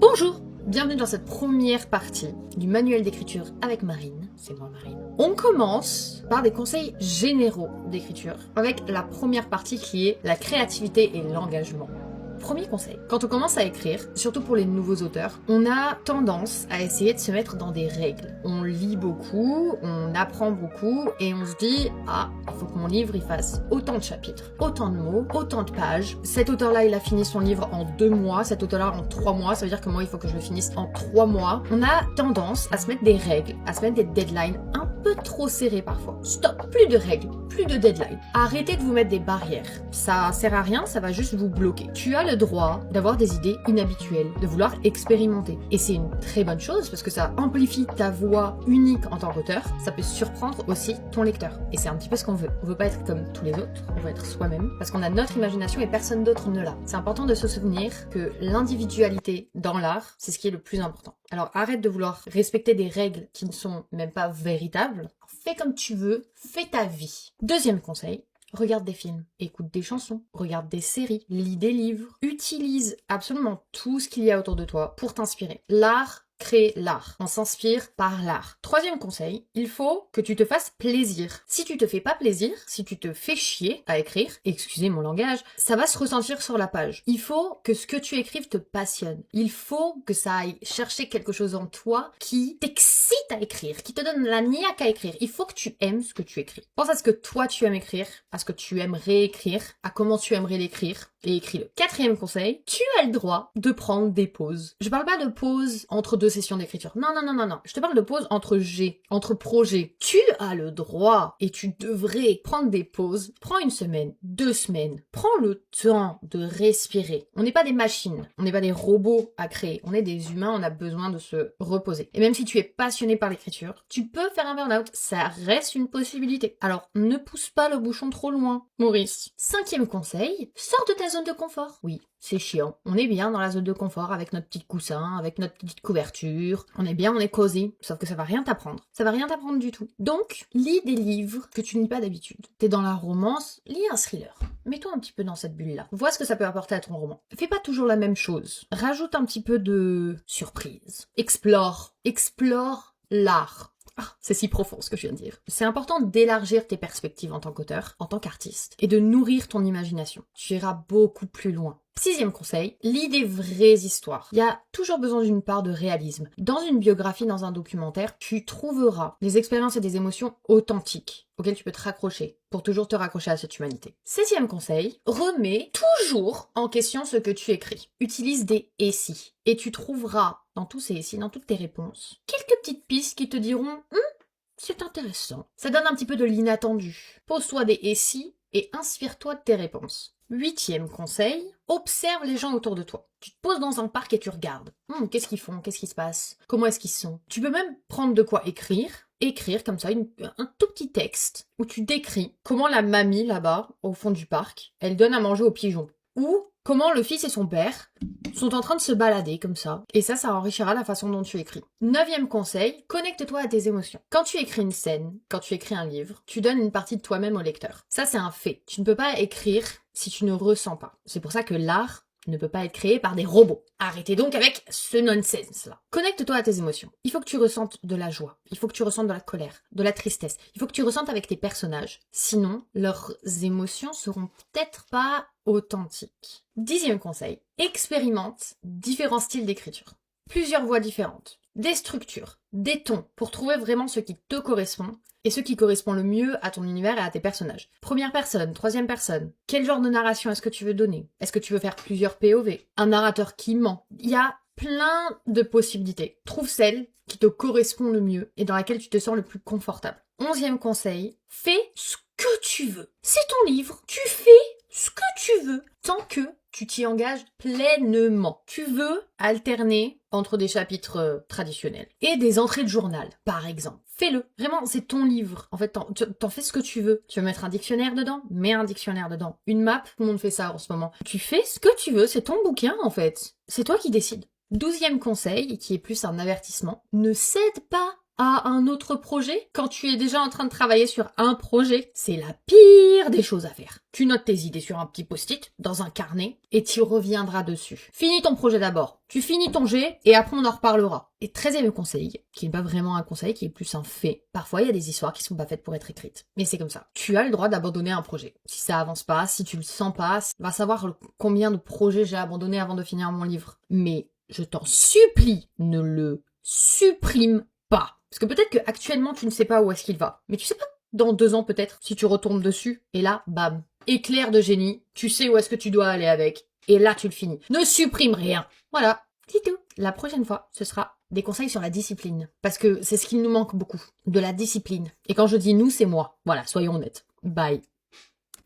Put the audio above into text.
Bonjour, bienvenue dans cette première partie du manuel d'écriture avec Marine, c'est moi Marine. On commence par des conseils généraux d'écriture avec la première partie qui est la créativité et l'engagement. Premier conseil, quand on commence à écrire, surtout pour les nouveaux auteurs, on a tendance à essayer de se mettre dans des règles. On lit beaucoup, on apprend beaucoup et on se dit « Ah, il faut que mon livre il fasse autant de chapitres, autant de mots, autant de pages. Cet auteur-là, il a fini son livre en 2 mois, cet auteur-là en 3 mois, ça veut dire que moi, il faut que je le finisse en 3 mois. » On a tendance à se mettre des règles, à se mettre des deadlines un peu trop serrés parfois. Stop, plus de règles, plus de deadlines. Arrêtez de vous mettre des barrières. Ça sert à rien, ça va juste vous bloquer. Tu as le droit d'avoir des idées inhabituelles, de vouloir expérimenter. Et c'est une très bonne chose parce que ça amplifie ta voix unique en tant qu'auteur. Ça peut surprendre aussi ton lecteur. Et c'est un petit peu ce qu'on veut. On veut pas être comme tous les autres, on veut être soi-même parce qu'on a notre imagination et personne d'autre ne l'a. C'est important de se souvenir que l'individualité dans l'art, c'est ce qui est le plus important. Alors arrête de vouloir respecter des règles qui ne sont même pas véritables. Fais comme tu veux, fais ta vie. Deuxième conseil, regarde des films, écoute des chansons, regarde des séries, lis des livres. Utilise absolument tout ce qu'il y a autour de toi pour t'inspirer. L'art crée l'art. On s'inspire par l'art. Troisième conseil, il faut que tu te fasses plaisir. Si tu te fais pas plaisir, si tu te fais chier à écrire, excusez mon langage, ça va se ressentir sur la page. Il faut que ce que tu écrives te passionne. Il faut que ça aille chercher quelque chose en toi qui t'excite à écrire, qui te donne la niaque à écrire. Il faut que tu aimes ce que tu écris. Pense à ce que toi tu aimes écrire, à ce que tu aimerais écrire, à comment tu aimerais l'écrire et écris-le. Quatrième conseil, tu as le droit de prendre des pauses. Je parle pas de pauses entre 2 sessions d'écriture. Non. Je te parle de pauses entre projets. Tu as le droit et tu devrais prendre des pauses. Prends 1 semaine, 2 semaines. Prends le temps de respirer. On n'est pas des machines. On n'est pas des robots à créer. On est des humains, on a besoin de se reposer. Et même si tu es passionné par l'écriture, tu peux faire un burn-out. Ça reste une possibilité. Alors, ne pousse pas le bouchon trop loin, Maurice. 5e conseil, sors de ta zone de confort. Oui, c'est chiant. On est bien dans la zone de confort avec notre petit coussin, avec notre petite couverture. On est bien, on est cosy. Sauf que ça va rien t'apprendre. Ça va rien t'apprendre du tout. Donc, lis des livres que tu ne lis pas d'habitude. T'es dans la romance, lis un thriller. Mets-toi un petit peu dans cette bulle-là. Vois ce que ça peut apporter à ton roman. Fais pas toujours la même chose. Rajoute un petit peu de surprise. Explore l'art. Ah, c'est si profond ce que je viens de dire. C'est important d'élargir tes perspectives en tant qu'auteur, en tant qu'artiste, et de nourrir ton imagination. Tu iras beaucoup plus loin. 6e conseil, lis des vraies histoires. Il y a toujours besoin d'une part de réalisme. Dans une biographie, dans un documentaire, tu trouveras des expériences et des émotions authentiques auxquelles tu peux te raccrocher pour toujours te raccrocher à cette humanité. 7e conseil, remets toujours en question ce que tu écris. Utilise des « et si » et tu trouveras dans tous ces « et si », dans toutes tes réponses, quelques petites pistes qui te diront « c'est intéressant ». Ça donne un petit peu de l'inattendu. Pose-toi des « et si » et inspire-toi de tes réponses. 8e conseil, observe les gens autour de toi. Tu te poses dans un parc et tu regardes. Qu'est-ce qu'ils font? Qu'est-ce qui se passe? Comment est-ce qu'ils sont? Tu peux même prendre de quoi écrire comme ça un tout petit texte où tu décris comment la mamie là-bas, au fond du parc, elle donne à manger aux pigeons. Ou comment le fils et son père sont en train de se balader comme ça. Et ça enrichira la façon dont tu écris. 9e conseil, connecte-toi à tes émotions. Quand tu écris une scène, quand tu écris un livre, tu donnes une partie de toi-même au lecteur. Ça, c'est un fait. Tu ne peux pas écrire si tu ne ressens pas. C'est pour ça que l'art ne peut pas être créé par des robots. Arrêtez donc avec ce nonsense-là. Connecte-toi à tes émotions. Il faut que tu ressentes de la joie. Il faut que tu ressentes de la colère, de la tristesse. Il faut que tu ressentes avec tes personnages. Sinon, leurs émotions seront peut-être pas authentiques. 10e conseil. Expérimente différents styles d'écriture. Plusieurs voix différentes. Des structures, des tons, pour trouver vraiment ce qui te correspond et ce qui correspond le mieux à ton univers et à tes personnages. Première personne, 3e personne. Quel genre de narration est-ce que tu veux donner? Est-ce que tu veux faire plusieurs POV? Un narrateur qui ment? Il y a plein de possibilités. Trouve celle qui te correspond le mieux et dans laquelle tu te sens le plus confortable. 11e conseil, fais ce que tu veux. C'est ton livre, tu fais ce que tu veux, tant que tu t'y engages pleinement. Tu veux alterner entre des chapitres traditionnels et des entrées de journal, par exemple. Fais-le. Vraiment, c'est ton livre. En fait, t'en fais ce que tu veux. Tu veux mettre un dictionnaire dedans? Mets un dictionnaire dedans. Une map? Tout le monde fait ça en ce moment. Tu fais ce que tu veux. C'est ton bouquin, en fait. C'est toi qui décides. 12e conseil, qui est plus un avertissement. Ne cède pas à un autre projet quand tu es déjà en train de travailler sur un projet. C'est la pire des choses à faire. Tu notes tes idées sur un petit post-it, dans un carnet, et tu reviendras dessus. Finis ton projet d'abord. Tu finis ton jet, et après on en reparlera. Et 13e conseil, qui n'est pas vraiment un conseil, qui est plus un fait. Parfois, il y a des histoires qui sont pas faites pour être écrites. Mais c'est comme ça. Tu as le droit d'abandonner un projet. Si ça avance pas, si tu le sens pas, va savoir combien de projets j'ai abandonné avant de finir mon livre. Mais je t'en supplie, ne le supprime pas. Parce que peut-être que actuellement tu ne sais pas où est-ce qu'il va. Mais tu sais pas, dans 2 ans peut-être, si tu retombes dessus, et là, bam. Éclair de génie, tu sais où est-ce que tu dois aller avec. Et là, tu le finis. Ne supprime rien. Voilà, c'est tout. La prochaine fois, ce sera des conseils sur la discipline. Parce que c'est ce qui nous manque beaucoup. De la discipline. Et quand je dis nous, c'est moi. Voilà, soyons honnêtes. Bye.